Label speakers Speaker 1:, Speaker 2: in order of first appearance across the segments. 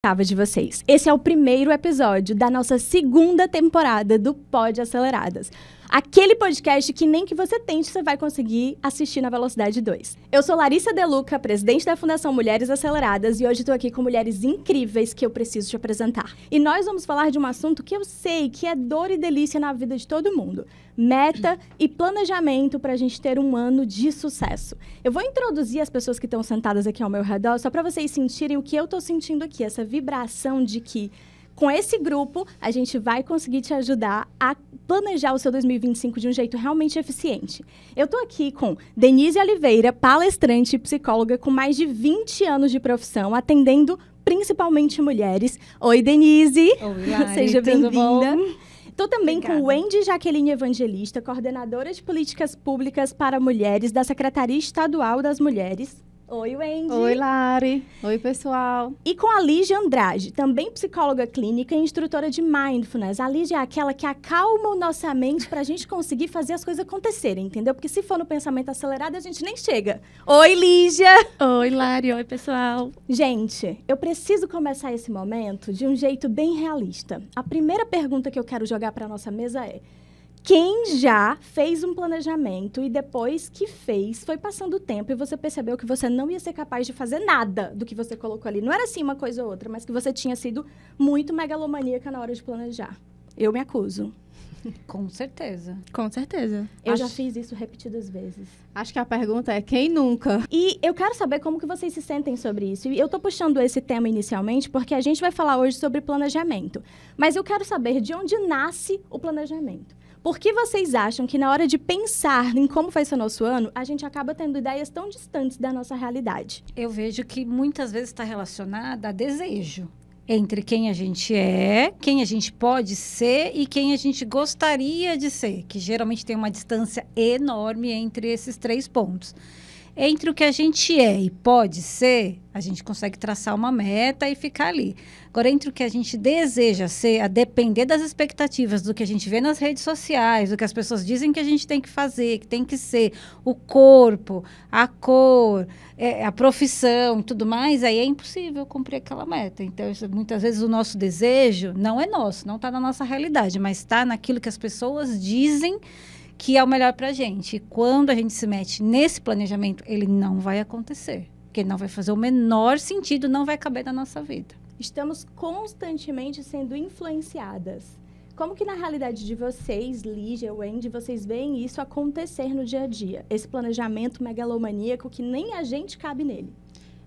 Speaker 1: De vocês. Esse é o primeiro episódio da nossa segunda temporada do Pod Aceleradas. Aquele podcast que nem que você tente, você vai conseguir assistir na velocidade 2. Eu sou Larissa Deluca, presidente da Fundação Mulheres Aceleradas, e hoje estou aqui com mulheres incríveis que eu preciso te apresentar. E nós vamos falar de um assunto que eu sei que é dor e delícia na vida de todo mundo. Meta e planejamento para a gente ter um ano de sucesso. Eu vou introduzir as pessoas que estão sentadas aqui ao meu redor, só para vocês sentirem o que eu estou sentindo aqui, essa vibração de que com esse grupo, a gente vai conseguir te ajudar a planejar o seu 2025 de um jeito realmente eficiente. Eu estou aqui com Denise Oliveira, palestrante e psicóloga com mais de 20 anos de profissão, atendendo principalmente mulheres. Oi, Denise!
Speaker 2: Oi, Lari,
Speaker 1: seja bem-vinda. Estou também
Speaker 2: Obrigada.
Speaker 1: com Wendy Jaqueline Evangelista, coordenadora de políticas públicas para mulheres da Secretaria Estadual das Mulheres. Oi, Wendy.
Speaker 3: Oi, Lari. Oi, pessoal.
Speaker 1: E com a Lígia Andrade, também psicóloga clínica e instrutora de Mindfulness. A Lígia é aquela que acalma a nossa mente para a gente conseguir fazer as coisas acontecerem, entendeu? Porque se for no pensamento acelerado, a gente nem chega. Oi, Lígia!
Speaker 2: Oi, Lari. Oi, pessoal.
Speaker 1: Gente, eu preciso começar esse momento de um jeito bem realista. A primeira pergunta que eu quero jogar para a nossa mesa é: quem já fez um planejamento e depois que fez, foi passando o tempo e você percebeu que você não ia ser capaz de fazer nada do que você colocou ali? Não era assim uma coisa ou outra, mas que você tinha sido muito megalomaníaca na hora de planejar. Eu me acuso.
Speaker 2: Com certeza.
Speaker 3: Com certeza.
Speaker 1: Eu já fiz isso repetidas vezes.
Speaker 3: Acho que a pergunta é quem nunca?
Speaker 1: E eu quero saber como que vocês se sentem sobre isso. E eu tô puxando esse tema inicialmente porque a gente vai falar hoje sobre planejamento. Mas eu quero saber de onde nasce o planejamento. Por que vocês acham que na hora de pensar em como vai ser o nosso ano, a gente acaba tendo ideias tão distantes da nossa realidade?
Speaker 2: Eu vejo que muitas vezes está relacionada a desejo entre quem a gente é, quem a gente pode ser e quem a gente gostaria de ser, que geralmente tem uma distância enorme entre esses três pontos. Entre o que a gente é e pode ser, a gente consegue traçar uma meta e ficar ali. Agora, entre o que a gente deseja ser, a depender das expectativas do que a gente vê nas redes sociais, do que as pessoas dizem que a gente tem que fazer, que tem que ser, o corpo, a cor, a profissão e tudo mais, aí é impossível cumprir aquela meta. Então, muitas vezes o nosso desejo não é nosso, não está na nossa realidade, mas está naquilo que as pessoas dizem que é o melhor para a gente. E quando a gente se mete nesse planejamento, ele não vai acontecer. Porque ele não vai fazer o menor sentido, não vai caber na nossa vida.
Speaker 1: Estamos constantemente sendo influenciadas. Como que na realidade de vocês, Lígia, Wendy, vocês veem isso acontecer no dia a dia? Esse planejamento megalomaníaco que nem a gente cabe nele.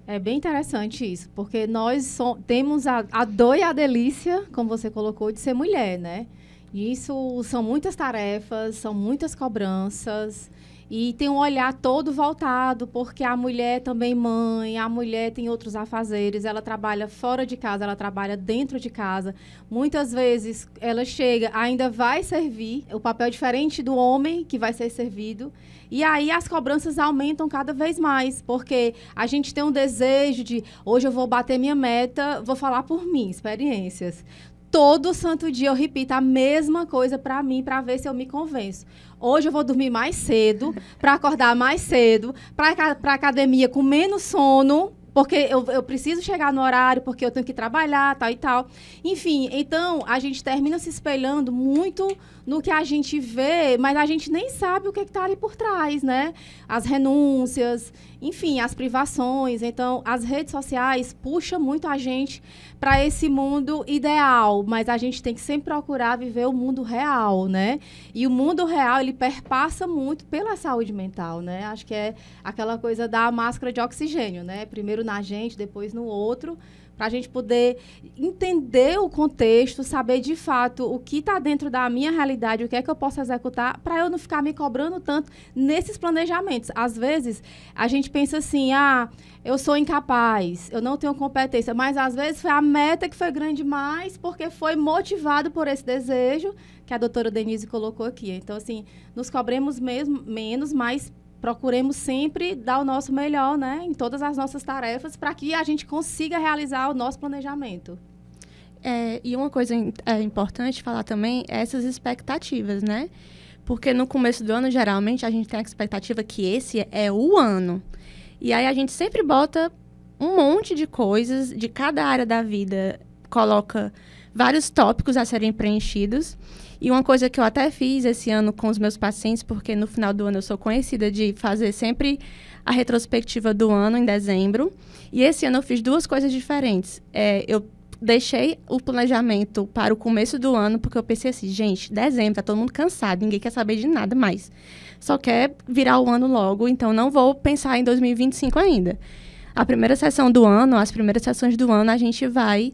Speaker 3: É bem interessante isso, porque nós temos a dor e a delícia, como você colocou, de ser mulher, né? E isso são muitas tarefas, são muitas cobranças e tem um olhar todo voltado, porque a mulher também mãe, a mulher tem outros afazeres, ela trabalha fora de casa, ela trabalha dentro de casa. Muitas vezes ela chega, ainda vai servir, o papel é diferente do homem que vai ser servido. E aí as cobranças aumentam cada vez mais, porque a gente tem um desejo de, hoje eu vou bater minha meta, vou falar por mim, experiências. Todo santo dia eu repito a mesma coisa para mim, para ver se eu me convenço. Hoje eu vou dormir mais cedo, para acordar mais cedo, para a academia com menos sono, porque eu preciso chegar no horário, porque eu tenho que trabalhar, tal e tal. Enfim, então a gente termina se espelhando muito no que a gente vê, mas a gente nem sabe o que está ali por trás, né? As renúncias, enfim, as privações. Então, as redes sociais puxam muito a gente para esse mundo ideal, mas a gente tem que sempre procurar viver o mundo real, né? E o mundo real, ele perpassa muito pela saúde mental, né? Acho que é aquela coisa da máscara de oxigênio, né? Primeiro na gente, depois no outro, para a gente poder entender o contexto, saber de fato o que está dentro da minha realidade, o que é que eu posso executar, para eu não ficar me cobrando tanto nesses planejamentos. Às vezes, a gente pensa assim, eu sou incapaz, eu não tenho competência, mas às vezes foi a meta que foi grande demais, porque foi motivado por esse desejo que a doutora Denise colocou aqui. Então, assim, nos cobremos menos, mas procuremos sempre dar o nosso melhor, né, em todas as nossas tarefas, para que a gente consiga realizar o nosso planejamento.
Speaker 4: E uma coisa importante falar também é essas expectativas, né? Porque no começo do ano, geralmente, a gente tem a expectativa que esse é o ano. E aí a gente sempre bota um monte de coisas, de cada área da vida, coloca vários tópicos a serem preenchidos. E uma coisa que eu até fiz esse ano com os meus pacientes, porque no final do ano eu sou conhecida de fazer sempre a retrospectiva do ano em dezembro. E esse ano eu fiz 2 coisas diferentes. Eu deixei o planejamento para o começo do ano, porque eu pensei assim, gente, dezembro, tá todo mundo cansado, ninguém quer saber de nada mais. Só quer virar o ano logo, então não vou pensar em 2025 ainda. A primeira sessão do ano, as primeiras sessões do ano, a gente vai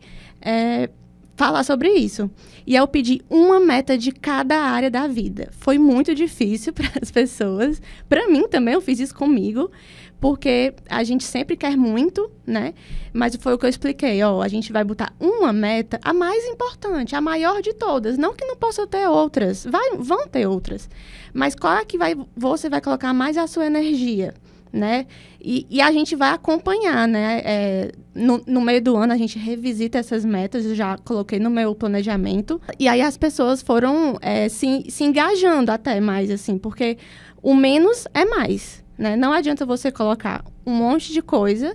Speaker 4: falar sobre isso. E eu pedi uma meta de cada área da vida. Foi muito difícil para as pessoas. Para mim também, eu fiz isso comigo, porque a gente sempre quer muito, né? Mas foi o que eu expliquei, a gente vai botar uma meta, a mais importante, a maior de todas. Não que não possa ter outras, vão ter outras. Mas qual é que você vai colocar mais a sua energia, né? E a gente vai acompanhar, né? No meio do ano, a gente revisita essas metas, eu já coloquei no meu planejamento. E aí as pessoas foram se engajando até mais, assim, porque o menos é mais, né? Não adianta você colocar um monte de coisa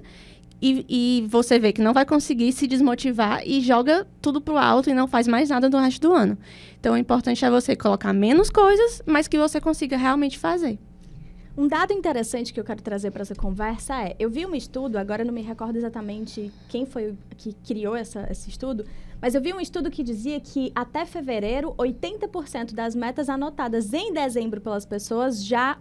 Speaker 4: e você vê que não vai conseguir se desmotivar e joga tudo pro alto e não faz mais nada no resto do ano. Então, o importante é você colocar menos coisas, mas que você consiga realmente fazer.
Speaker 1: Um dado interessante que eu quero trazer para essa conversa eu vi um estudo, agora eu não me recordo exatamente quem foi que criou esse estudo, mas eu vi um estudo que dizia que até fevereiro, 80% das metas anotadas em dezembro pelas pessoas já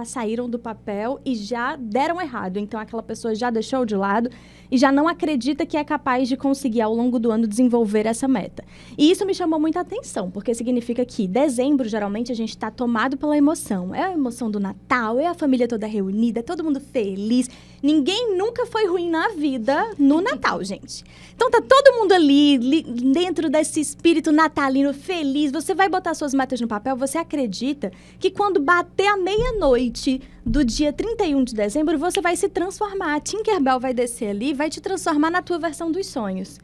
Speaker 1: saíram do papel e já deram errado. Então, aquela pessoa já deixou de lado e já não acredita que é capaz de conseguir, ao longo do ano, desenvolver essa meta. E isso me chamou muita atenção, porque significa que dezembro, geralmente, a gente está tomado pela emoção. É a emoção do Natal, é a família toda reunida, é todo mundo feliz. Ninguém nunca foi ruim na vida no Natal, gente. Então, tá todo mundo ali dentro desse espírito natalino feliz. Você vai botar suas metas no papel, você acredita que quando bater a meia-noite do dia 31 de dezembro, você vai se transformar. A Tinkerbell vai descer ali, vai te transformar na tua versão dos sonhos.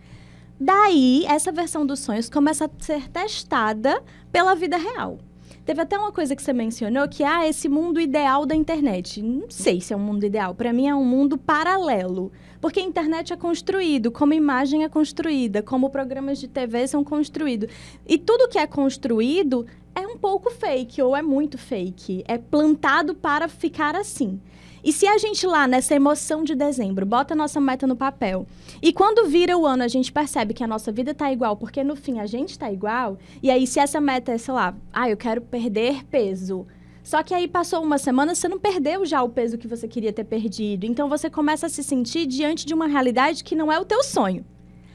Speaker 1: Daí, essa versão dos sonhos começa a ser testada pela vida real. Teve até uma coisa que você mencionou, que esse mundo ideal da internet. Não sei se é um mundo ideal. Para mim, é um mundo paralelo. Porque a internet é construído, como imagem é construída, como programas de TV são construídos. E tudo que é construído é um pouco fake, ou é muito fake. É plantado para ficar assim. E se a gente lá, nessa emoção de dezembro, bota a nossa meta no papel, e quando vira o ano a gente percebe que a nossa vida está igual, porque no fim a gente está igual, e aí se essa meta é, sei lá, eu quero perder peso, só que aí passou uma semana, você não perdeu já o peso que você queria ter perdido, então você começa a se sentir diante de uma realidade que não é o teu sonho.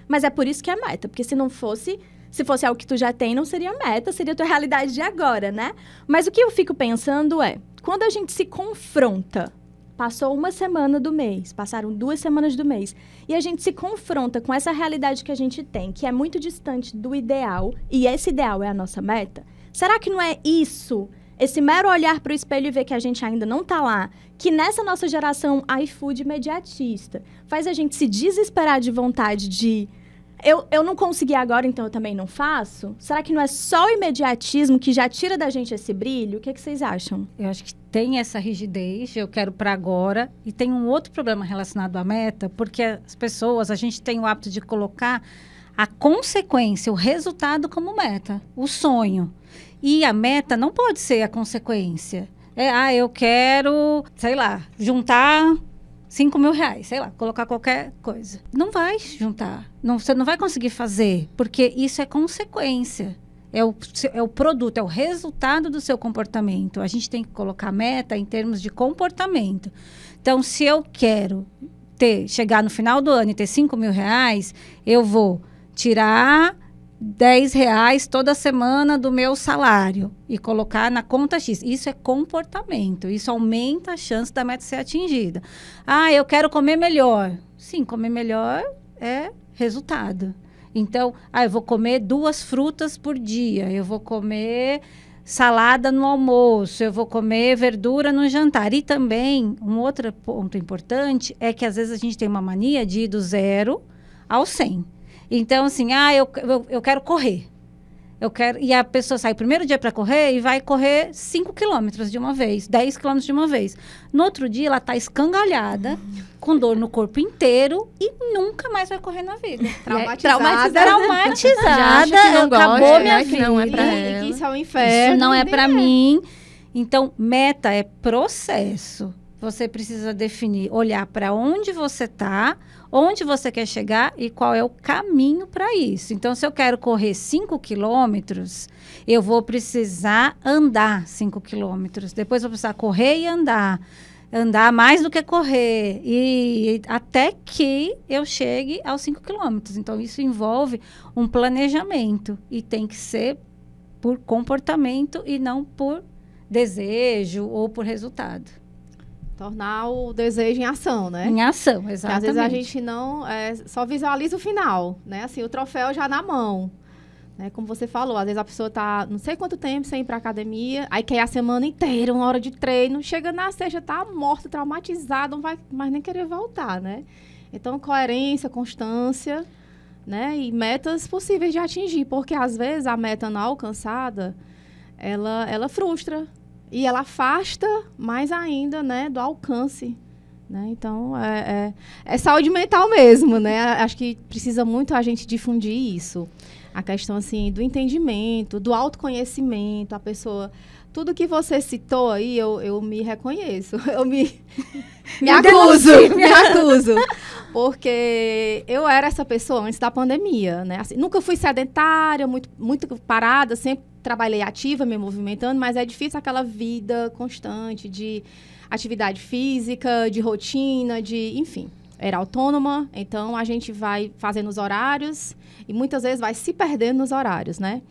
Speaker 1: Mas é por isso que é meta, porque se fosse algo que tu já tem, não seria meta, seria a tua realidade de agora, né? Mas o que eu fico pensando quando a gente se confronta, passou uma semana do mês, passaram 2 semanas do mês, e a gente se confronta com essa realidade que a gente tem, que é muito distante do ideal, e esse ideal é a nossa meta, será que não é isso, esse mero olhar para o espelho e ver que a gente ainda não está lá, que nessa nossa geração iFood imediatista faz a gente se desesperar de vontade de eu não consegui agora, então eu também não faço? Será que não é só o imediatismo que já tira da gente esse brilho? O que vocês acham?
Speaker 2: Eu acho que tem essa rigidez, eu quero para agora. E tem um outro problema relacionado à meta, porque as pessoas, a gente tem o hábito de colocar a consequência, o resultado como meta, o sonho. E a meta não pode ser a consequência. Eu quero, sei lá, juntar 5 mil reais, sei lá, colocar qualquer coisa. Não vai juntar. Você não vai conseguir fazer, porque isso é consequência. É o produto, é o resultado do seu comportamento. A gente tem que colocar meta em termos de comportamento. Então, se eu quero chegar no final do ano e ter 5 mil reais, eu vou tirar 10 reais toda semana do meu salário e colocar na conta X. Isso é comportamento. Isso aumenta a chance da meta ser atingida. Eu quero comer melhor. Sim, comer melhor é resultado. Então, eu vou comer 2 frutas por dia. Eu vou comer salada no almoço. Eu vou comer verdura no jantar. E também, um outro ponto importante é que às vezes a gente tem uma mania de ir do 0 ao 100. Então, assim, eu quero correr. E a pessoa sai o primeiro dia para correr e vai correr 5 quilômetros de uma vez, 10 quilômetros de uma vez. No outro dia, ela está escangalhada, com dor no corpo inteiro e nunca mais vai correr na vida.
Speaker 3: Traumatizada.
Speaker 2: Acabou minha vida.
Speaker 4: Não é pra ela.
Speaker 3: Isso é um inferno.
Speaker 2: Isso não é para mim. Então, meta é processo. Você precisa definir, olhar para onde você está, onde você quer chegar e qual é o caminho para isso. Então, se eu quero correr 5 quilômetros, eu vou precisar andar 5 quilômetros. Depois, vou precisar correr e andar. Andar mais do que correr. E até que eu chegue aos 5 quilômetros. Então, isso envolve um planejamento. E tem que ser por comportamento e não por desejo ou por resultado.
Speaker 3: Tornar o desejo em ação, né?
Speaker 2: Em ação,
Speaker 3: Porque
Speaker 2: exatamente.
Speaker 3: às vezes a gente não só visualiza o final, né? Assim, o troféu já na mão. Né? Como você falou, às vezes a pessoa tá não sei quanto tempo sem ir pra academia, aí quer a semana inteira, 1 hora de treino, chega na sexta, tá morta, traumatizada, não vai mais nem querer voltar, né? Então, coerência, constância, né? E metas possíveis de atingir, porque às vezes a meta não alcançada, ela frustra. E ela afasta mais ainda, né, do alcance, né? Então, é saúde mental mesmo, né? Acho que precisa muito a gente difundir isso. A questão, assim, do entendimento, do autoconhecimento, a pessoa... Tudo que você citou aí, eu me reconheço. Eu me acuso. Porque eu era essa pessoa antes da pandemia, né? Assim, nunca fui sedentária, muito parada, sempre trabalhei ativa, me movimentando, mas é difícil aquela vida constante de atividade física, de rotina, enfim. Era autônoma, então a gente vai fazendo os horários e muitas vezes vai se perdendo nos horários, né?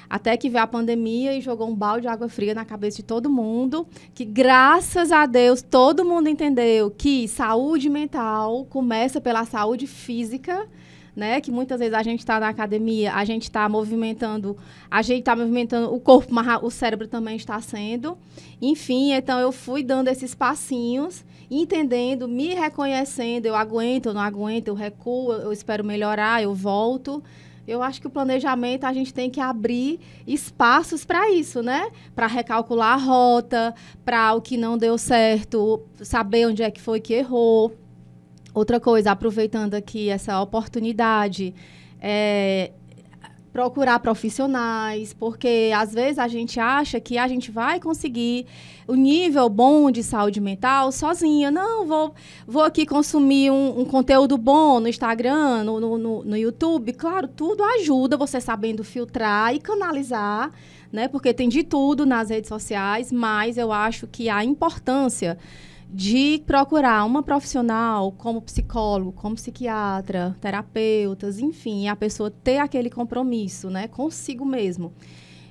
Speaker 3: Até que veio a pandemia e jogou um balde de água fria na cabeça de todo mundo, que graças a Deus todo mundo entendeu que saúde mental começa pela saúde física, né? Que muitas vezes a gente está na academia, a gente está movimentando o corpo, mas o cérebro também está sendo. Enfim, então eu fui dando esses passinhos, entendendo, me reconhecendo, eu aguento, eu não aguento, eu recuo, eu espero melhorar, eu volto. Eu acho que o planejamento, a gente tem que abrir espaços para isso, né? Para recalcular a rota, para o que não deu certo, saber onde é que foi que errou. Outra coisa, aproveitando aqui essa oportunidade, procurar profissionais, porque às vezes a gente acha que a gente vai conseguir o nível bom de saúde mental sozinha. Não, vou aqui consumir um conteúdo bom no Instagram, no YouTube. Claro, tudo ajuda você sabendo filtrar e canalizar, né? Porque tem de tudo nas redes sociais, mas eu acho que a importância de procurar uma profissional como psicólogo, como psiquiatra, terapeutas, enfim, a pessoa ter aquele compromisso, né, consigo mesmo.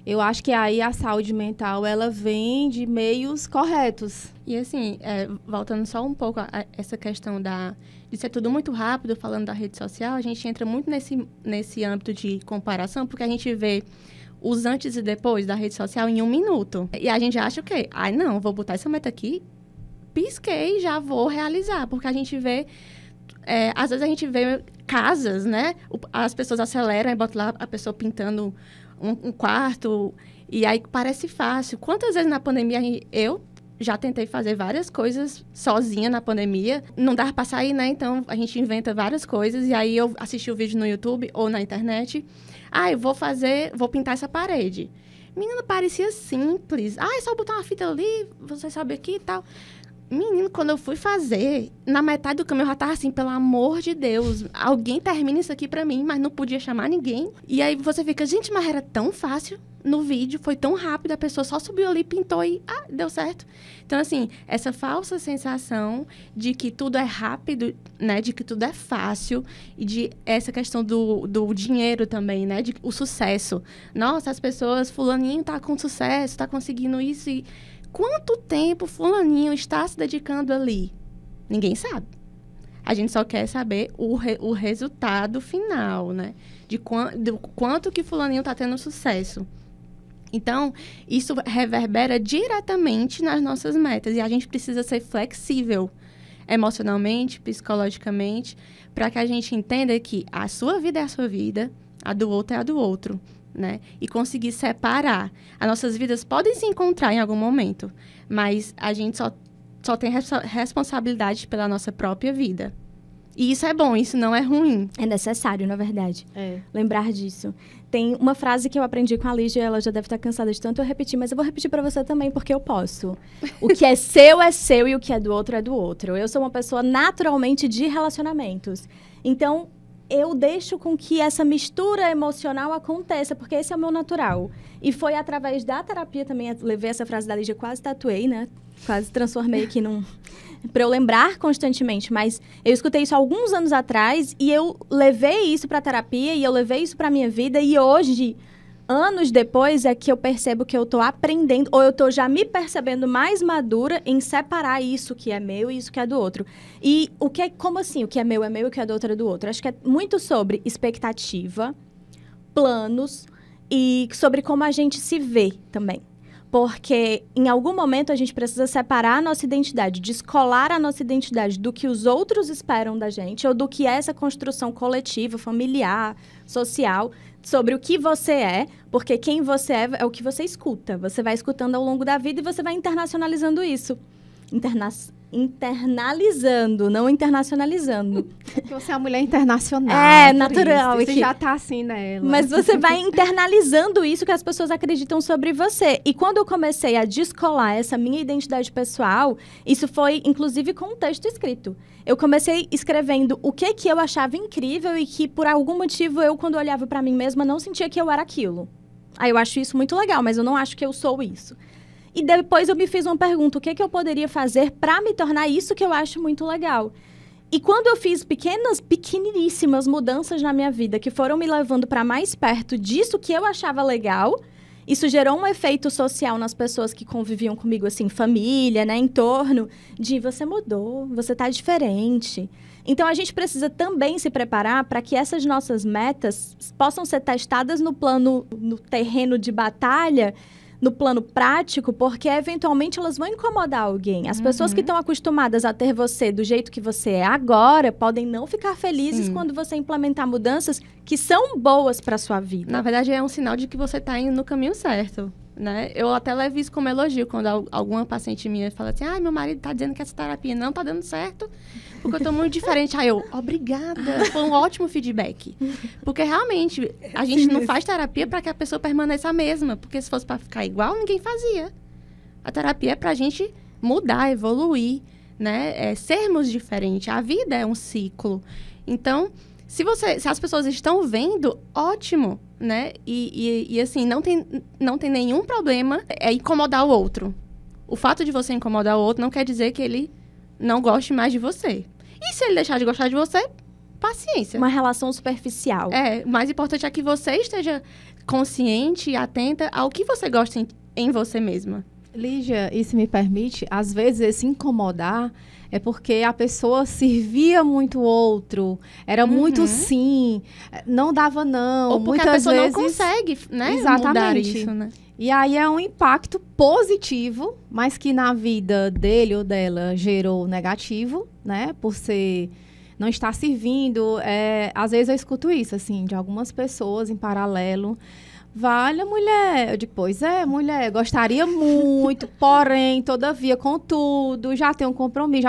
Speaker 3: Eu acho que aí a saúde mental, ela vem de meios corretos.
Speaker 4: E assim, voltando só um pouco a essa questão de ser tudo muito rápido, falando da rede social, a gente entra muito nesse âmbito de comparação, porque a gente vê os antes e depois da rede social em 1 minuto. E a gente acha o quê? Não, vou botar essa meta aqui, pisquei, já vou realizar, porque a gente vê, às vezes a gente vê casas, né? As pessoas aceleram e botam lá a pessoa pintando um quarto, e aí parece fácil. Quantas vezes na pandemia eu já tentei fazer várias coisas sozinha na pandemia, não dava pra sair, né? Então a gente inventa várias coisas, e aí eu assisti o vídeo no YouTube ou na internet. Eu vou pintar essa parede. Menina, parecia simples. É só botar uma fita ali, você sabe aqui e tal. Menino, quando eu fui fazer, na metade do caminho eu já tava assim, pelo amor de Deus, alguém termina isso aqui pra mim, mas não podia chamar ninguém. E aí você fica, gente, mas era tão fácil no vídeo, foi tão rápido, a pessoa só subiu ali, pintou e deu certo. Então, assim, essa falsa sensação de que tudo é rápido, né, de que tudo é fácil, e de essa questão do dinheiro também, né, de o sucesso. Nossa, as pessoas, fulaninho tá com sucesso, tá conseguindo isso e... Quanto tempo fulaninho está se dedicando ali? Ninguém sabe. A gente só quer saber o resultado final, né? Do quanto que fulaninho está tendo sucesso. Então, isso reverbera diretamente nas nossas metas. E a gente precisa ser flexível emocionalmente, psicologicamente, para que a gente entenda que a sua vida é a sua vida, a do outro é a do outro. né? E conseguir separar. As nossas vidas podem se encontrar em algum momento, mas a gente só tem responsabilidade pela nossa própria vida. E isso é bom, isso não é ruim.
Speaker 1: É necessário, na verdade, lembrar disso. Tem uma frase que eu aprendi com a Lígia, ela já deve estar cansada de tanto eu repetir, mas eu vou repetir para você também, porque eu posso. O que é seu e o que é do outro é do outro. Eu sou uma pessoa naturalmente de relacionamentos. Então, eu deixo com que essa mistura emocional aconteça, porque esse é o meu natural. E foi através da terapia também, eu levei essa frase da Lígia, quase tatuei, né? Quase transformei aqui num... para eu lembrar constantemente, mas eu escutei isso há alguns anos atrás e eu levei isso para terapia e eu levei isso para minha vida e hoje, anos depois, é que eu percebo que eu tô aprendendo ou eu tô já me percebendo mais madura em separar isso que é meu e isso que é do outro. E o que é, como assim, o que é meu e o que é do outro é do outro? Acho que é muito sobre expectativa, planos e sobre como a gente se vê também. Porque em algum momento a gente precisa separar a nossa identidade, descolar a nossa identidade do que os outros esperam da gente ou do que é essa construção coletiva, familiar, social, sobre o que você é, porque quem você é o que você escuta. Você vai escutando ao longo da vida e você vai internacionalizando isso. Internalizando, não internacionalizando.
Speaker 3: Porque você é uma mulher internacional.
Speaker 1: É, natural.
Speaker 3: Isso já tá assim nela.
Speaker 1: Mas você vai internalizando isso que as pessoas acreditam sobre você. E quando eu comecei a descolar essa minha identidade pessoal, isso foi, inclusive, com um texto escrito. Eu comecei escrevendo o que eu achava incrível e que, por algum motivo, eu, quando olhava pra mim mesma, não sentia que eu era aquilo. Aí eu acho isso muito legal, mas eu não acho que eu sou isso. E depois eu me fiz uma pergunta, o que eu poderia fazer para me tornar isso que eu acho muito legal? E quando eu fiz pequeniníssimas mudanças na minha vida, que foram me levando para mais perto disso que eu achava legal, isso gerou um efeito social nas pessoas que conviviam comigo, assim, família, né, entorno, de você mudou, você tá diferente. Então, a gente precisa também se preparar para que essas nossas metas possam ser testadas no terreno de batalha, no plano prático, porque eventualmente elas vão incomodar alguém. As pessoas que estão acostumadas a ter você do jeito que você é agora podem não ficar felizes quando você implementar mudanças que são boas para sua vida.
Speaker 4: Na verdade, é um sinal de que você está indo no caminho certo, né? Eu até levo isso como elogio quando alguma paciente minha fala assim, meu marido está dizendo que essa terapia não está dando certo porque eu estou muito diferente. Aí eu, obrigada, foi um ótimo feedback. Porque realmente, a gente não faz terapia para que a pessoa permaneça a mesma, porque se fosse para ficar igual, ninguém fazia. A terapia é para a gente mudar, evoluir, né? Sermos diferentes. A vida é um ciclo. Então, se as pessoas estão vendo, ótimo, né? E assim, não tem nenhum problema incomodar o outro. O fato de você incomodar o outro não quer dizer que ele não goste mais de você. E se ele deixar de gostar de você, paciência.
Speaker 1: Uma relação superficial.
Speaker 4: O mais importante é que você esteja consciente e atenta ao que você gosta em você mesma.
Speaker 3: Lígia, e se me permite, às vezes esse incomodar é porque a pessoa servia muito o outro, era muito sim, não dava não.
Speaker 4: Ou porque
Speaker 3: muitas
Speaker 4: a pessoa
Speaker 3: vezes
Speaker 4: não consegue, né,
Speaker 3: exatamente.
Speaker 4: Mudar isso, né?
Speaker 3: E aí é um impacto positivo, mas que na vida dele ou dela gerou negativo, né? Por não estar servindo. Às vezes eu escuto isso, assim, de algumas pessoas em paralelo. Vale, mulher. Eu digo, pois é, mulher, gostaria muito, porém, todavia, contudo, já tem um compromisso.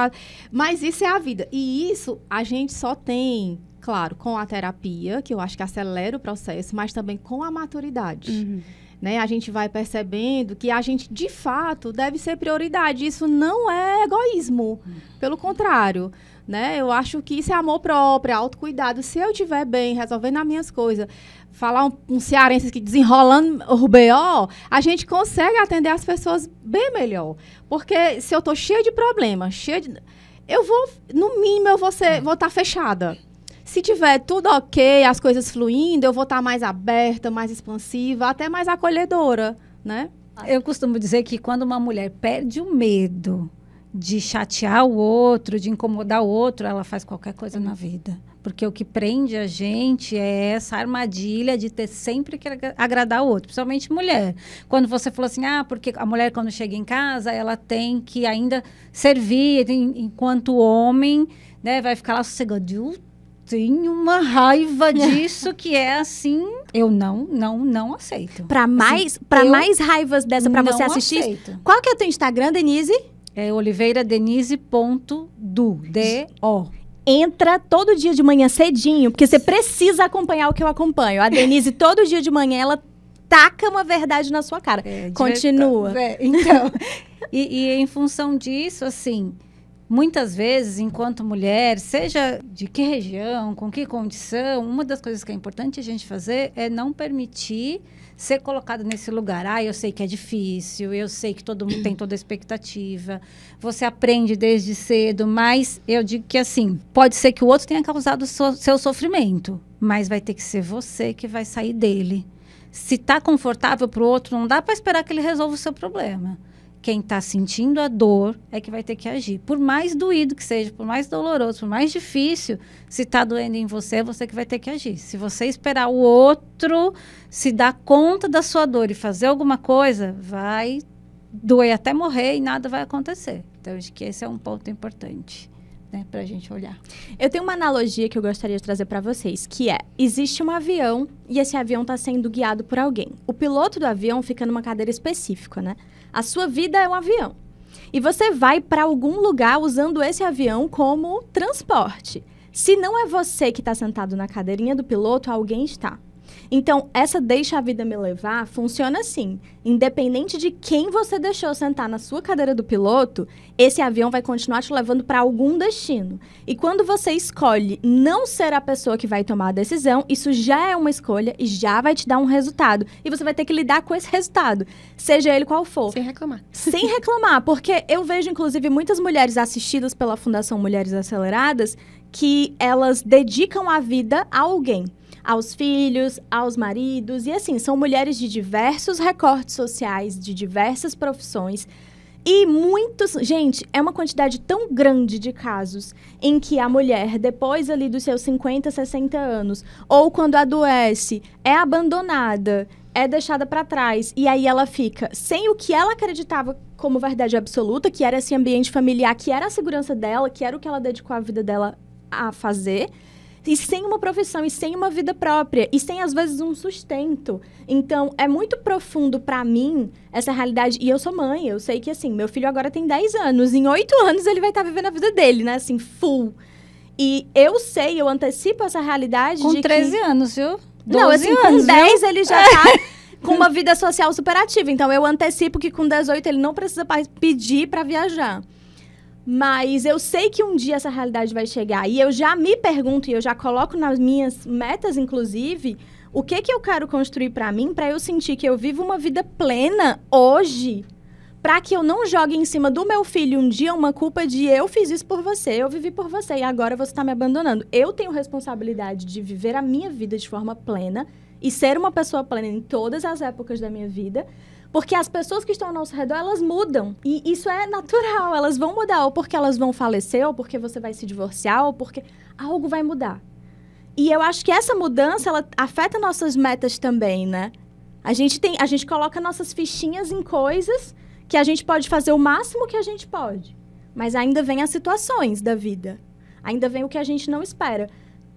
Speaker 3: Mas isso é a vida. E isso a gente só tem, claro, com a terapia, que eu acho que acelera o processo, mas também com a maturidade. Né? A gente vai percebendo que a gente, de fato, deve ser prioridade. Isso não é egoísmo. Pelo contrário. Né? Eu acho que isso é amor próprio, autocuidado. Se eu estiver bem, resolvendo as minhas coisas, falar um cearense que desenrolando o BO, a gente consegue atender as pessoas bem melhor. Porque se eu estou cheia de problemas, eu vou, no mínimo, eu vou estar fechada. Se tiver tudo ok, as coisas fluindo, eu vou estar mais aberta, mais expansiva, até mais acolhedora, né?
Speaker 2: Eu costumo dizer que quando uma mulher perde o medo de chatear o outro, de incomodar o outro, ela faz qualquer coisa na vida. Porque o que prende a gente é essa armadilha de ter sempre que agradar o outro, principalmente mulher. Quando você falou assim, porque a mulher quando chega em casa, ela tem que ainda servir, enquanto o homem, né, vai ficar lá sossegado. tenho uma raiva disso que é assim, eu não aceito.
Speaker 1: Pra mais raivas dessa pra você assistir,
Speaker 2: aceito.
Speaker 1: qual que é o teu Instagram, Denise?
Speaker 2: É oliveiradenise.do, D-O.
Speaker 1: Entra todo dia de manhã cedinho, porque você precisa acompanhar o que eu acompanho. A Denise, todo dia de manhã, ela taca uma verdade na sua cara. Continua.
Speaker 2: Então, e em função disso, assim, muitas vezes, enquanto mulher, seja de que região, com que condição, uma das coisas que é importante a gente fazer é não permitir ser colocado nesse lugar. Ah, eu sei que é difícil, eu sei que todo mundo tem toda a expectativa, você aprende desde cedo, mas eu digo que assim, pode ser que o outro tenha causado seu sofrimento, mas vai ter que ser você que vai sair dele. Se tá confortável para o outro, não dá para esperar que ele resolva o seu problema. Quem está sentindo a dor é que vai ter que agir. Por mais doído que seja, por mais doloroso, por mais difícil, se está doendo em você, é você que vai ter que agir. Se você esperar o outro se dar conta da sua dor e fazer alguma coisa, vai doer até morrer e nada vai acontecer. Então, acho que esse é um ponto importante, né, para a gente olhar.
Speaker 1: Eu tenho uma analogia que eu gostaria de trazer para vocês, que é, existe um avião e esse avião está sendo guiado por alguém. O piloto do avião fica numa cadeira específica, né? A sua vida é um avião. E você vai para algum lugar usando esse avião como transporte. Se não é você que está sentado na cadeirinha do piloto, alguém está. Então, essa deixa a vida me levar funciona assim. Independente de quem você deixou sentar na sua cadeira do piloto, esse avião vai continuar te levando para algum destino. E quando você escolhe não ser a pessoa que vai tomar a decisão, isso já é uma escolha e já vai te dar um resultado. E você vai ter que lidar com esse resultado, seja ele qual for.
Speaker 4: Sem reclamar.
Speaker 1: Sem reclamar, porque eu vejo, inclusive, muitas mulheres assistidas pela Fundação Mulheres Aceleradas que elas dedicam a vida a alguém. Aos filhos, aos maridos, e assim, são mulheres de diversos recortes sociais, de diversas profissões, e muitos, gente, é uma quantidade tão grande de casos em que a mulher, depois ali dos seus 50, 60 anos, ou quando adoece, é abandonada, é deixada para trás, e aí ela fica sem o que ela acreditava como verdade absoluta, que era esse ambiente familiar, que era a segurança dela, que era o que ela dedicou a vida dela a fazer, e sem uma profissão, e sem uma vida própria, e sem, às vezes, um sustento. Então, é muito profundo para mim essa realidade. E eu sou mãe, eu sei que, assim, meu filho agora tem 10 anos. Em 8 anos, ele vai estar vivendo a vida dele, né? Assim, full. E eu sei, eu antecipo essa realidade
Speaker 2: com
Speaker 1: de
Speaker 2: 13 anos, viu? 12
Speaker 1: não, assim,
Speaker 2: anos,
Speaker 1: com 10 viu? Ele já tá com uma vida social super ativa. Então, eu antecipo que com 18 ele não precisa pedir para viajar. Mas eu sei que um dia essa realidade vai chegar. E eu já me pergunto, e eu já coloco nas minhas metas, inclusive, o que eu quero construir para mim, para eu sentir que eu vivo uma vida plena hoje, para que eu não jogue em cima do meu filho um dia uma culpa de eu fiz isso por você, eu vivi por você, e agora você está me abandonando. Eu tenho responsabilidade de viver a minha vida de forma plena e ser uma pessoa plena em todas as épocas da minha vida. Porque as pessoas que estão ao nosso redor, elas mudam. E isso é natural, elas vão mudar. Ou porque elas vão falecer, ou porque você vai se divorciar, ou porque algo vai mudar. E eu acho que essa mudança, ela afeta nossas metas também, né? A gente coloca nossas fichinhas em coisas que a gente pode fazer o máximo que a gente pode. Mas ainda vem as situações da vida. Ainda vem o que a gente não espera.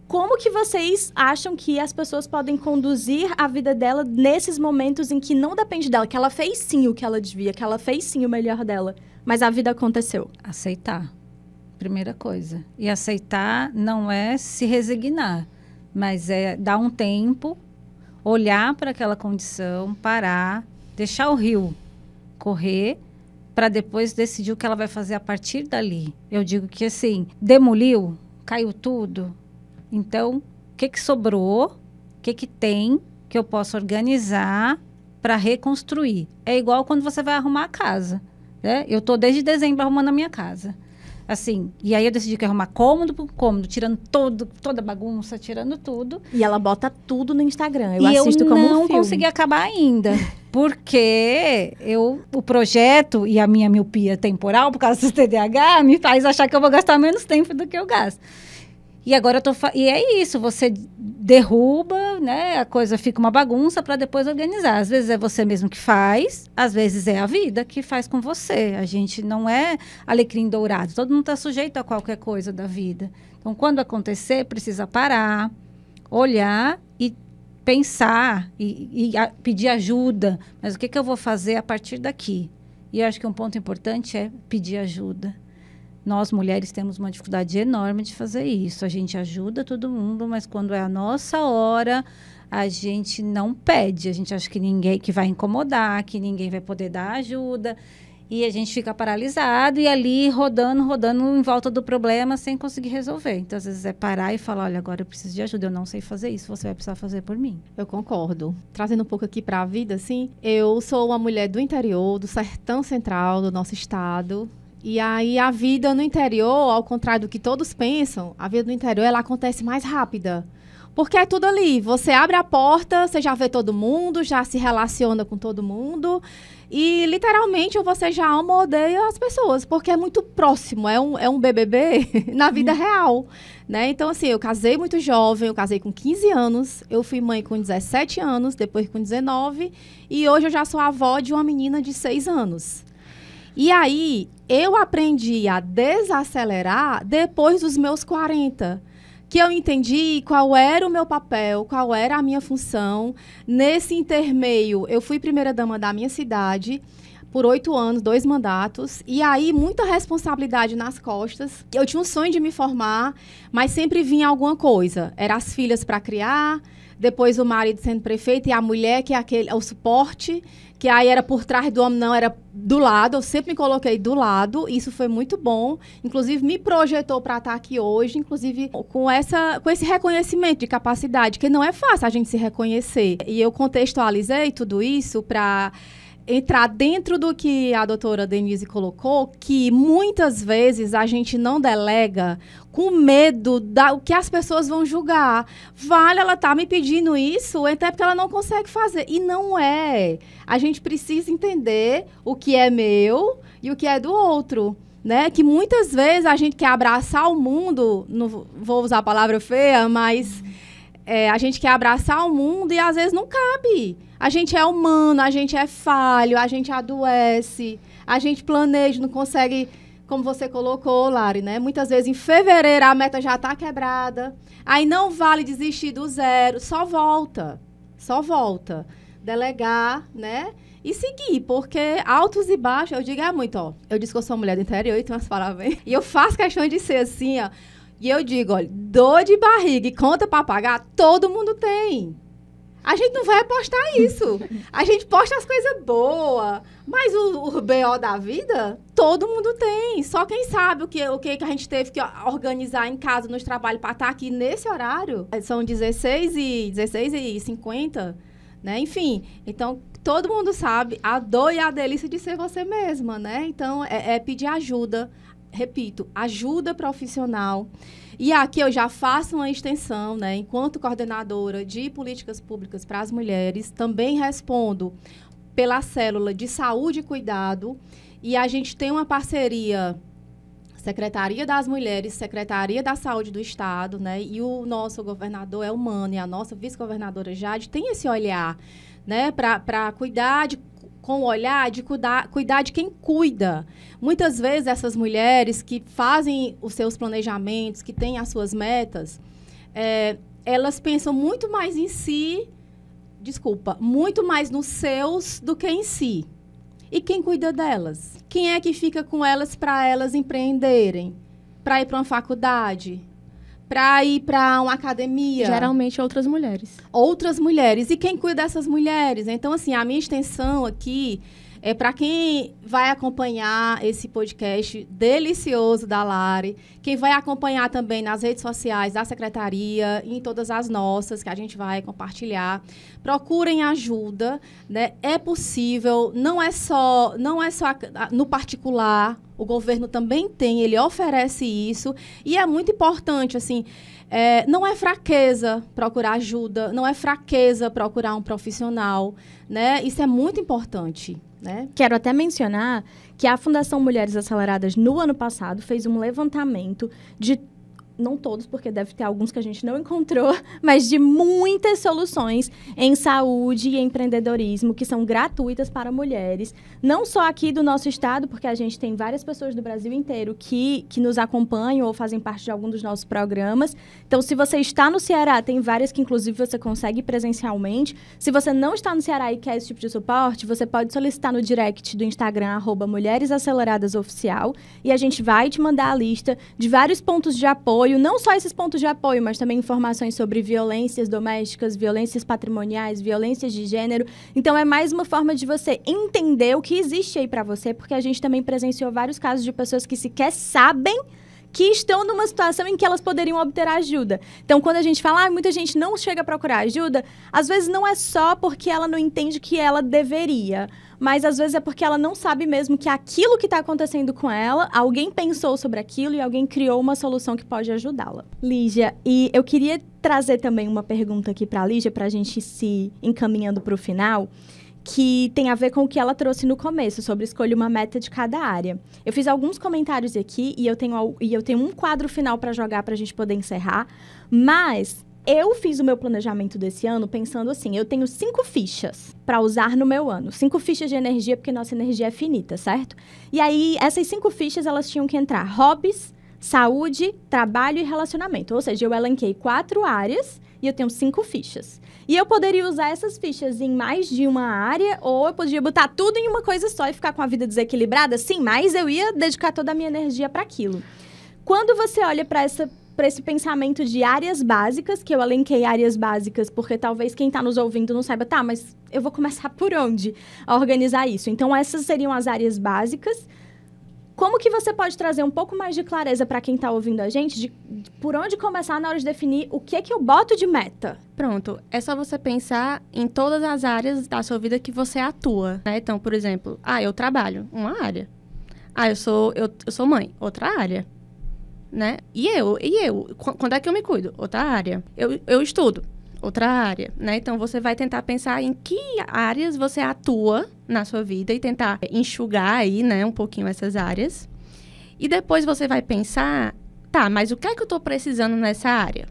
Speaker 1: Como que vocês acham que as pessoas podem conduzir a vida dela nesses momentos em que não depende dela, que ela fez sim o que ela devia, que ela fez sim o melhor dela, mas a vida aconteceu?
Speaker 2: Aceitar, primeira coisa. E aceitar não é se resignar, mas é dar um tempo, olhar para aquela condição, parar, deixar o rio correr, para depois decidir o que ela vai fazer a partir dali. Eu digo que assim, demoliu, caiu tudo. Então, o que sobrou, o que tem que eu posso organizar para reconstruir? É igual quando você vai arrumar a casa, né? Eu estou desde dezembro arrumando a minha casa. Assim, e aí eu decidi que ia arrumar cômodo por cômodo, tirando toda a bagunça, tirando tudo.
Speaker 1: E ela bota tudo no Instagram, eu assisto como um filme.
Speaker 2: E eu não consegui acabar ainda, porque o projeto e a minha miopia temporal, por causa do TDAH, me faz achar que eu vou gastar menos tempo do que eu gasto. E agora e é isso, você derruba, né? A coisa fica uma bagunça para depois organizar. Às vezes é você mesmo que faz, às vezes é a vida que faz com você. A gente não é alecrim dourado, todo mundo está sujeito a qualquer coisa da vida. Então, quando acontecer, precisa parar, olhar e pensar e pedir ajuda. Mas o que eu vou fazer a partir daqui? E eu acho que um ponto importante é pedir ajuda. Nós, mulheres, temos uma dificuldade enorme de fazer isso. A gente ajuda todo mundo, mas quando é a nossa hora, a gente não pede. A gente acha que ninguém que vai incomodar, que ninguém vai poder dar ajuda. E a gente fica paralisado e ali rodando em volta do problema sem conseguir resolver. Então, às vezes, é parar e falar, olha, agora eu preciso de ajuda, eu não sei fazer isso, você vai precisar fazer por mim.
Speaker 3: Eu concordo. Trazendo um pouco aqui para a vida, assim, eu sou uma mulher do interior, do sertão central do nosso estado. E aí, a vida no interior, ao contrário do que todos pensam, a vida no interior, ela acontece mais rápida. Porque é tudo ali. Você abre a porta, você já vê todo mundo, já se relaciona com todo mundo. E, literalmente, você já ama ou odeia as pessoas, porque é muito próximo, é um BBB na vida real, né? Então, assim, eu casei muito jovem, eu casei com 15 anos, eu fui mãe com 17 anos, depois com 19, e hoje eu já sou avó de uma menina de 6 anos. E aí, eu aprendi a desacelerar depois dos meus 40, que eu entendi qual era o meu papel, qual era a minha função. Nesse intermeio, eu fui primeira-dama da minha cidade por 8 anos, 2 mandatos. E aí, muita responsabilidade nas costas. Eu tinha um sonho de me formar, mas sempre vinha alguma coisa. Era as filhas para criar, depois o marido sendo prefeito e a mulher, que é o suporte, que aí era por trás do homem, não, era do lado. Eu sempre me coloquei do lado, isso foi muito bom. Inclusive, me projetou para estar aqui hoje, inclusive com esse reconhecimento de capacidade, que não é fácil a gente se reconhecer. E eu contextualizei tudo isso para entrar dentro do que a doutora Denise colocou, que muitas vezes a gente não delega com medo do que as pessoas vão julgar. Vale, ela tá me pedindo isso, até porque ela não consegue fazer. E não é. A gente precisa entender o que é meu e o que é do outro. Né? Que muitas vezes a gente quer abraçar o mundo, não vou usar a palavra feia, mas a gente quer abraçar o mundo e às vezes não cabe. A gente é humano, a gente é falho, a gente adoece, a gente planeja, não consegue, como você colocou, Lari, né? Muitas vezes em fevereiro a meta já está quebrada, aí não vale desistir do zero, só volta. Delegar, né? E seguir, porque altos e baixos, eu digo muito, ó, eu disse que eu sou mulher do interior, então as palavras, e eu faço questão de ser assim, ó, e eu digo, olha, dor de barriga e conta para pagar, todo mundo tem. A gente não vai apostar isso. A gente posta as coisas boas. Mas o BO da vida, todo mundo tem. Só quem sabe o que a gente teve que organizar em casa, nos trabalhos, para estar aqui nesse horário. São 16h50, né? Enfim, então, todo mundo sabe a dor e a delícia de ser você mesma, né? Então, é pedir ajuda. Repito, ajuda profissional. E aqui eu já faço uma extensão, né? Enquanto coordenadora de políticas públicas para as mulheres, também respondo pela célula de saúde e cuidado. E a gente tem uma parceria, Secretaria das Mulheres, Secretaria da Saúde do Estado, né? E o nosso governador é humano e a nossa vice-governadora Jade tem esse olhar, né? Para cuidar com o olhar de cuidar de quem cuida. Muitas vezes, essas mulheres que fazem os seus planejamentos, que têm as suas metas, elas pensam muito mais em si, muito mais nos seus do que em si. E quem cuida delas? Quem é que fica com elas para elas empreenderem? Para ir para uma faculdade? Para ir para uma academia?
Speaker 4: Geralmente outras mulheres.
Speaker 3: Outras mulheres. E quem cuida dessas mulheres? Então, assim, a minha extensão aqui é para quem vai acompanhar esse podcast delicioso da Lari, quem vai acompanhar também nas redes sociais da Secretaria e em todas as nossas, que a gente vai compartilhar. Procurem ajuda, né? É possível, não é só no particular, o governo também tem, ele oferece isso, e é muito importante, assim, não é fraqueza procurar ajuda, não é fraqueza procurar um profissional, né? Isso é muito importante, né?
Speaker 1: Quero até mencionar que a Fundação Mulheres Aceleradas, no ano passado, fez um levantamento de não todos, porque deve ter alguns que a gente não encontrou, mas de muitas soluções em saúde e empreendedorismo que são gratuitas para mulheres. Não só aqui do nosso estado, porque a gente tem várias pessoas do Brasil inteiro que nos acompanham ou fazem parte de algum dos nossos programas. Então, se você está no Ceará, tem várias que, inclusive, você consegue presencialmente. Se você não está no Ceará e quer esse tipo de suporte, você pode solicitar no direct do Instagram, @mulheresaceleradas_oficial, e a gente vai te mandar a lista de vários pontos de apoio, não só esses pontos de apoio, mas também informações sobre violências domésticas, violências patrimoniais, violências de gênero. Então, é mais uma forma de você entender o que existe aí para você, porque a gente também presenciou vários casos de pessoas que sequer sabem que estão numa situação em que elas poderiam obter ajuda. Então, quando a gente fala, muita gente não chega a procurar ajuda, às vezes não é só porque ela não entende que ela deveria, mas às vezes é porque ela não sabe mesmo que aquilo que está acontecendo com ela, alguém pensou sobre aquilo e alguém criou uma solução que pode ajudá-la. Lígia, e eu queria trazer também uma pergunta aqui para a Lígia, para a gente se encaminhando para o final, que tem a ver com o que ela trouxe no começo, sobre escolher uma meta de cada área. Eu fiz alguns comentários aqui e eu tenho um quadro final para jogar para a gente poder encerrar, mas eu fiz o meu planejamento desse ano pensando assim, eu tenho 5 fichas para usar no meu ano. 5 fichas de energia, porque nossa energia é finita, certo? E aí, essas 5 fichas, elas tinham que entrar hobbies, saúde, trabalho e relacionamento. Ou seja, eu elenquei 4 áreas e eu tenho 5 fichas. E eu poderia usar essas fichas em mais de uma área, ou eu podia botar tudo em uma coisa só e ficar com a vida desequilibrada? Sim, mas eu ia dedicar toda a minha energia para aquilo. Quando você olha para esse pensamento de áreas básicas, que eu elenquei áreas básicas, porque talvez quem está nos ouvindo não saiba, tá, mas eu vou começar por onde a organizar isso? Então, essas seriam as áreas básicas. Como que você pode trazer um pouco mais de clareza para quem está ouvindo a gente, de por onde começar na hora de definir o que eu boto de meta?
Speaker 4: Pronto, é só você pensar em todas as áreas da sua vida que você atua, né? Então, por exemplo, eu trabalho, uma área. Eu sou mãe, outra área, né? E eu? Quando é que eu me cuido? Outra área. Eu estudo, outra área, né? Então, você vai tentar pensar em que áreas você atua na sua vida e tentar enxugar aí, né, um pouquinho essas áreas. E depois você vai pensar, tá, mas o que é que eu tô precisando nessa área?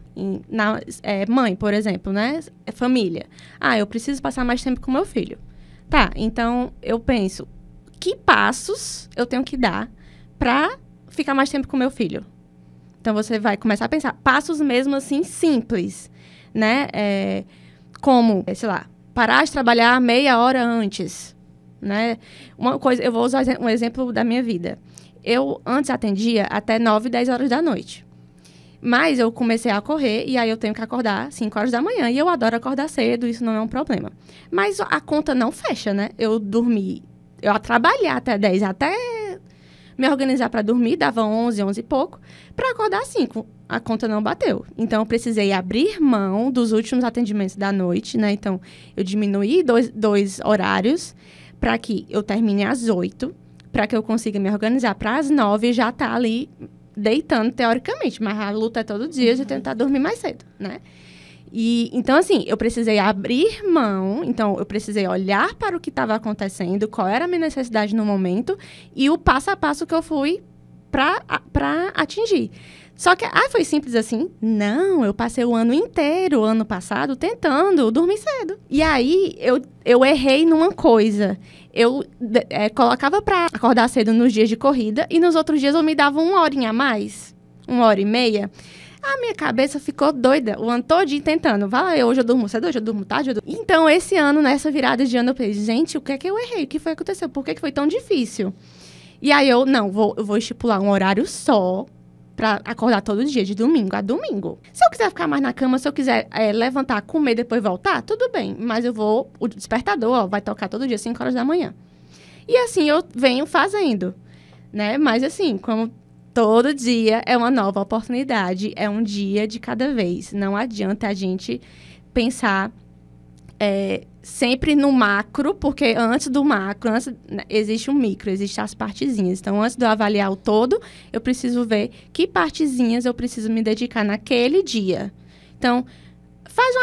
Speaker 4: Mãe, por exemplo, né? Família. Eu preciso passar mais tempo com meu filho. Tá, então eu penso, que passos eu tenho que dar pra ficar mais tempo com meu filho? Então, você vai começar a pensar passos mesmo assim simples, né? Como, sei lá, parar de trabalhar meia hora antes, né? Uma coisa, eu vou usar um exemplo da minha vida. Eu antes atendia até 9, 10 horas da noite. Mas eu comecei a correr e aí eu tenho que acordar 5 horas da manhã. E eu adoro acordar cedo, isso não é um problema. Mas a conta não fecha, né? Eu trabalhei até 10, até me organizar para dormir, dava 11 e pouco, para acordar 5. A conta não bateu. Então, eu precisei abrir mão dos últimos atendimentos da noite, né? Então, eu diminuí dois horários para que eu termine às 8, para que eu consiga me organizar para às 9 e já estar ali deitando, teoricamente. Mas a luta é todo dia de tentar dormir mais cedo, né? Então, assim, eu precisei abrir mão, então eu precisei olhar para o que estava acontecendo, qual era a minha necessidade no momento e o passo a passo que eu fui para atingir. Só que, foi simples assim? Não, eu passei o ano inteiro, ano passado, tentando dormir cedo. E aí, eu errei numa coisa. Eu colocava para acordar cedo nos dias de corrida e nos outros dias eu me dava 1 horinha a mais, 1h30. A minha cabeça ficou doida, o ano todinho tentando. Hoje eu durmo cedo, hoje eu durmo tarde. Então, esse ano, nessa virada de ano, eu pensei, gente, o que é que eu errei? O que foi que aconteceu? Por que foi tão difícil? E aí, eu vou estipular um horário só para acordar todo dia, de domingo a domingo. Se eu quiser ficar mais na cama, se eu quiser levantar, comer e depois voltar, tudo bem. Mas o despertador vai tocar todo dia, 5 horas da manhã. E assim, eu venho fazendo, né? Mas assim, como todo dia é uma nova oportunidade, é um dia de cada vez. Não adianta a gente pensar sempre no macro, porque antes do macro, existe um micro, existem as partezinhas. Então, antes de eu avaliar o todo, eu preciso ver que partezinhas eu preciso me dedicar naquele dia. Então, faz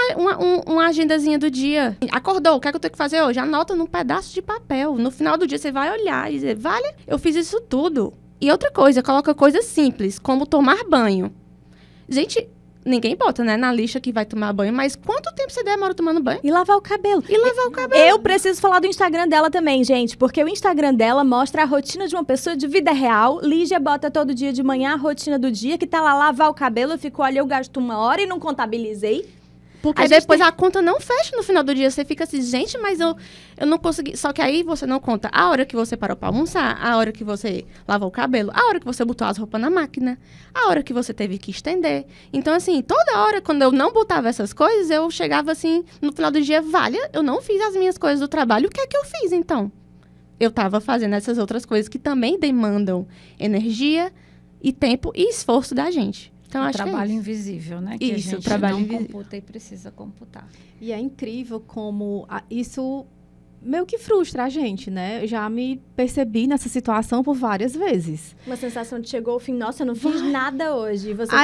Speaker 4: uma agendazinha do dia. Acordou, o que é que eu tenho que fazer hoje? Anota num pedaço de papel. No final do dia, você vai olhar e dizer, eu fiz isso tudo. E outra coisa, coloca coisas simples, como tomar banho. Gente, ninguém bota, né, na lista que vai tomar banho, mas quanto tempo você demora tomando banho?
Speaker 1: E lavar o cabelo. Eu preciso falar do Instagram dela também, gente, porque o Instagram dela mostra a rotina de uma pessoa de vida real. Lígia bota todo dia de manhã a rotina do dia, que tá lá lavar o cabelo. Eu fico, olha, eu gasto 1 hora e não contabilizei.
Speaker 4: Porque aí depois a conta não fecha no final do dia. Você fica assim, gente, mas eu não consegui. Só que aí você não conta a hora que você parou pra almoçar, a hora que você lavou o cabelo, a hora que você botou as roupas na máquina, a hora que você teve que estender. Então, assim, toda hora, quando eu não botava essas coisas, eu chegava assim, no final do dia, valha, eu não fiz as minhas coisas do trabalho. O que é que eu fiz, então? Eu tava fazendo essas outras coisas que também demandam energia e tempo e esforço da gente. Então,
Speaker 2: o
Speaker 4: acho
Speaker 2: trabalho
Speaker 4: que é
Speaker 2: invisível, né? Que
Speaker 4: Isso,
Speaker 2: a gente
Speaker 4: trabalho
Speaker 2: não
Speaker 4: invisível.
Speaker 2: computa e precisa computar.
Speaker 3: E é incrível como isso meio que frustra a gente, né? Eu já me percebi nessa situação por várias vezes.
Speaker 1: Uma sensação de chegou ao fim, nossa, eu não fiz nada hoje. E você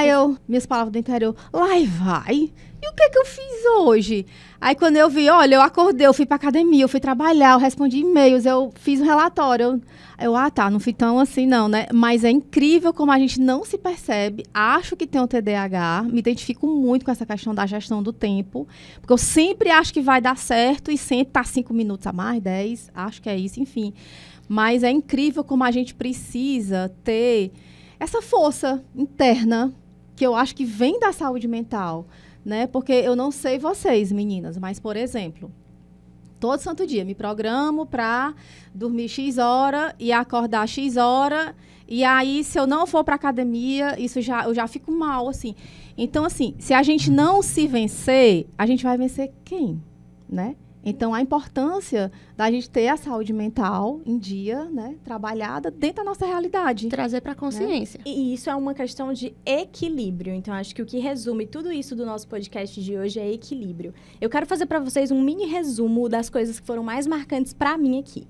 Speaker 3: Minhas palavras do interior, lá e vai. E o que é que eu fiz hoje? Aí quando eu vi, olha, eu acordei, eu fui pra academia, eu fui trabalhar, eu respondi e-mails, eu fiz um relatório. Tá, não fui tão assim não, né? Mas é incrível como a gente não se percebe. Acho que tem um TDAH, me identifico muito com essa questão da gestão do tempo, porque eu sempre acho que vai dar certo e sempre tá 5 minutos a mais, 10, acho que é isso, enfim. Mas é incrível como a gente precisa ter essa força interna, que eu acho que vem da saúde mental, né? Porque eu não sei vocês, meninas, mas, por exemplo, todo santo dia me programo para dormir X hora e acordar X hora. E aí, se eu não for para academia, eu já fico mal, assim. Então, assim, se a gente não se vencer, a gente vai vencer quem, né? Então, a importância da gente ter a saúde mental em dia, né, trabalhada dentro da nossa realidade.
Speaker 4: trazer para a consciência.
Speaker 1: E isso é uma questão de equilíbrio. Então, acho que o que resume tudo isso do nosso podcast de hoje é equilíbrio. Eu quero fazer para vocês um mini resumo das coisas que foram mais marcantes para mim aqui.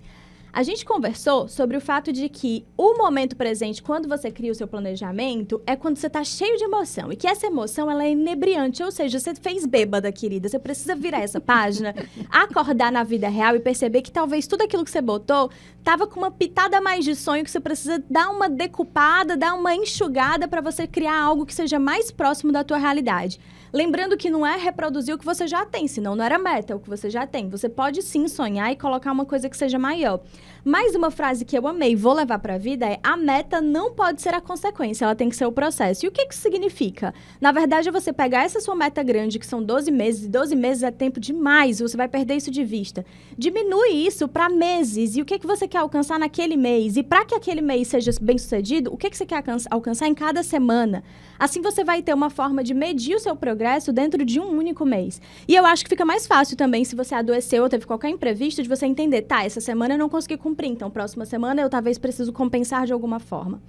Speaker 1: A gente conversou sobre o fato de que o momento presente, quando você cria o seu planejamento, é quando você está cheio de emoção. E que essa emoção, ela é inebriante. Ou seja, você fez bêbada, querida. Você precisa virar essa página, acordar na vida real e perceber que talvez tudo aquilo que você botou estava com uma pitada a mais de sonho, que você precisa dar uma decupada, dar uma enxugada para você criar algo que seja mais próximo da tua realidade. Lembrando que não é reproduzir o que você já tem, senão não era meta, é o que você já tem. Você pode sim sonhar e colocar uma coisa que seja maior. Mais uma frase que eu amei e vou levar para a vida é: a meta não pode ser a consequência, ela tem que ser o processo. E o que isso significa? Na verdade, é você pegar essa sua meta grande, que são 12 meses, e 12 meses é tempo demais, você vai perder isso de vista. Diminui isso para meses, e o que você quer alcançar naquele mês? E para que aquele mês seja bem sucedido, o que você quer alcançar em cada semana? Assim você vai ter uma forma de medir o seu progresso dentro de um único mês. E eu acho que fica mais fácil também, se você adoeceu ou teve qualquer imprevisto, de você entender, tá, essa semana eu não consegui cumprir, então próxima semana eu talvez preciso compensar de alguma forma.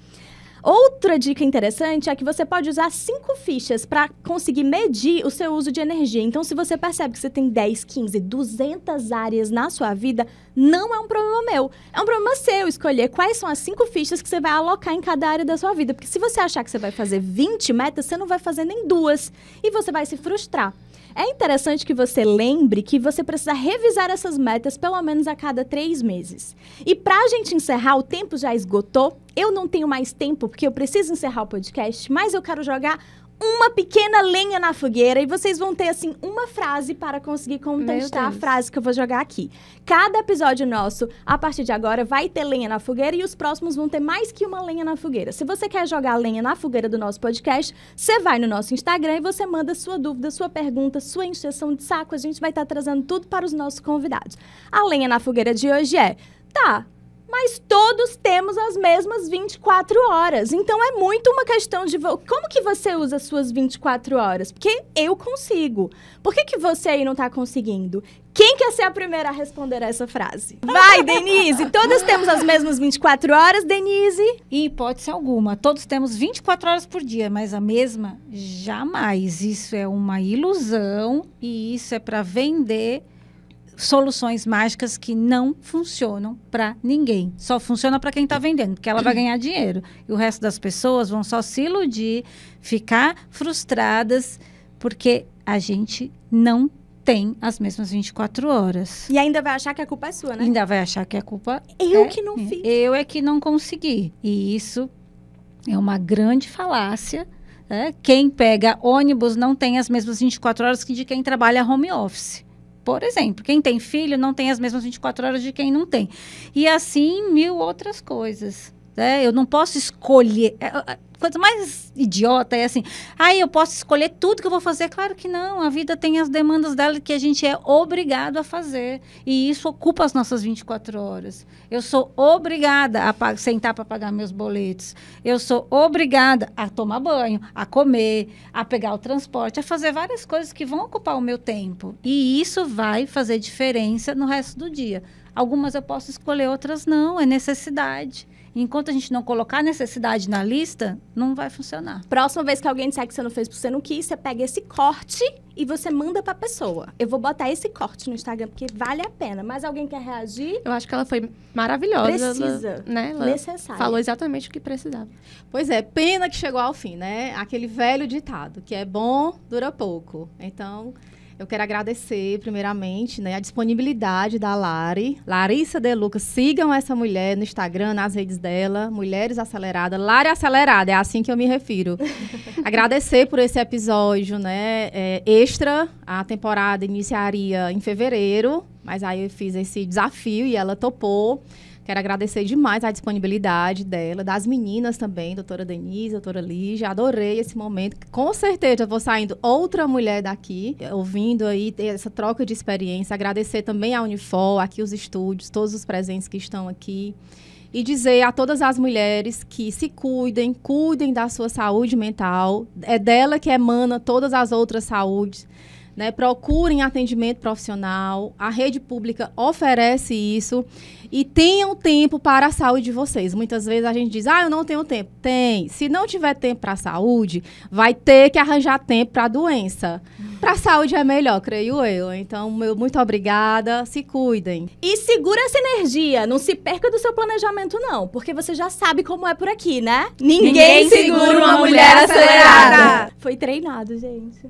Speaker 1: Outra dica interessante é que você pode usar 5 fichas para conseguir medir o seu uso de energia. Então, se você percebe que você tem 10, 15, 200 áreas na sua vida, não é um problema meu. É um problema seu escolher quais são as 5 fichas que você vai alocar em cada área da sua vida. Porque se você achar que você vai fazer 20 metas, você não vai fazer nem 2. E você vai se frustrar. É interessante que você lembre que você precisa revisar essas metas pelo menos a cada 3 meses. E para a gente encerrar, o tempo já esgotou. Eu não tenho mais tempo porque eu preciso encerrar o podcast, mas eu quero jogar uma pequena lenha na fogueira e vocês vão ter, assim, uma frase para conseguir contestar a frase que eu vou jogar aqui. Cada episódio nosso, a partir de agora, vai ter lenha na fogueira e os próximos vão ter mais que uma lenha na fogueira. Se você quer jogar a lenha na fogueira do nosso podcast, você vai no nosso Instagram e você manda sua dúvida, sua pergunta, sua encheção de saco. A gente vai estar trazendo tudo para os nossos convidados. A lenha na fogueira de hoje é: tá, mas todos temos as mesmas 24 horas. Então, é muito uma questão de como que você usa as suas 24 horas? Porque eu consigo. Por que você aí não está conseguindo? Quem quer ser a primeira a responder essa frase? Vai, Denise! Todas temos as mesmas 24 horas, Denise?
Speaker 2: Em hipótese alguma. Todos temos 24 horas por dia, mas a mesma? Jamais. Isso é uma ilusão e isso é para vender soluções mágicas que não funcionam para ninguém. Só funciona para quem está vendendo, porque ela vai ganhar dinheiro. E o resto das pessoas vão só se iludir, ficar frustradas, porque a gente não tem as mesmas 24 horas.
Speaker 1: E ainda vai achar que a culpa é sua, né?
Speaker 2: Ainda vai achar que a culpa
Speaker 1: eu que não fiz.
Speaker 2: Eu é que não consegui. E isso é uma grande falácia, Quem pega ônibus não tem as mesmas 24 horas que de quem trabalha home office. Por exemplo, quem tem filho não tem as mesmas 24 horas de quem não tem. E assim, 1000 outras coisas. Eu não posso escolher. A coisa mais idiota é assim, eu posso escolher tudo que eu vou fazer. Claro que não, a vida tem as demandas dela que a gente é obrigado a fazer. E isso ocupa as nossas 24 horas. Eu sou obrigada a sentar para pagar meus boletos. Eu sou obrigada a tomar banho, a comer, a pegar o transporte, a fazer várias coisas que vão ocupar o meu tempo. E isso vai fazer diferença no resto do dia. Algumas eu posso escolher, outras não, é necessidade. Enquanto a gente não colocar necessidade na lista, não vai funcionar.
Speaker 1: Próxima vez que alguém disser que você não fez porque você não quis, você pega esse corte e você manda pra pessoa. Eu vou botar esse corte no Instagram, porque vale a pena. Mas alguém quer reagir?
Speaker 4: Eu acho que ela foi maravilhosa.
Speaker 1: Precisa.
Speaker 4: Ela
Speaker 1: necessária.
Speaker 4: Falou exatamente o que precisava.
Speaker 3: Pois é, pena que chegou ao fim, né? Aquele velho ditado, que é bom, dura pouco. Então, eu quero agradecer, primeiramente, né, a disponibilidade da Lari. Larissa De Luca, sigam essa mulher no Instagram, nas redes dela, Mulheres Aceleradas, Lari Acelerada, é assim que eu me refiro. Agradecer por esse episódio, né, extra. A temporada iniciaria em fevereiro, mas aí eu fiz esse desafio e ela topou. Quero agradecer demais a disponibilidade dela, das meninas também, doutora Denise, doutora Lígia. Adorei esse momento. Com certeza eu vou saindo outra mulher daqui, ouvindo aí essa troca de experiência. Agradecer também à Unifol, aqui os estúdios, todos os presentes que estão aqui. E dizer a todas as mulheres que se cuidem da sua saúde mental. É dela que emana todas as outras saúdes. Né? Procurem atendimento profissional. A rede pública oferece isso. E tenham tempo para a saúde de vocês. Muitas vezes a gente diz, eu não tenho tempo. Tem. Se não tiver tempo para a saúde, vai ter que arranjar tempo para a doença. Para a saúde é melhor, creio eu. Então, muito obrigada. Se cuidem.
Speaker 1: E segura essa energia. Não se perca do seu planejamento, não. Porque você já sabe como é por aqui, né? Ninguém segura uma mulher acelerada. Foi treinado, gente.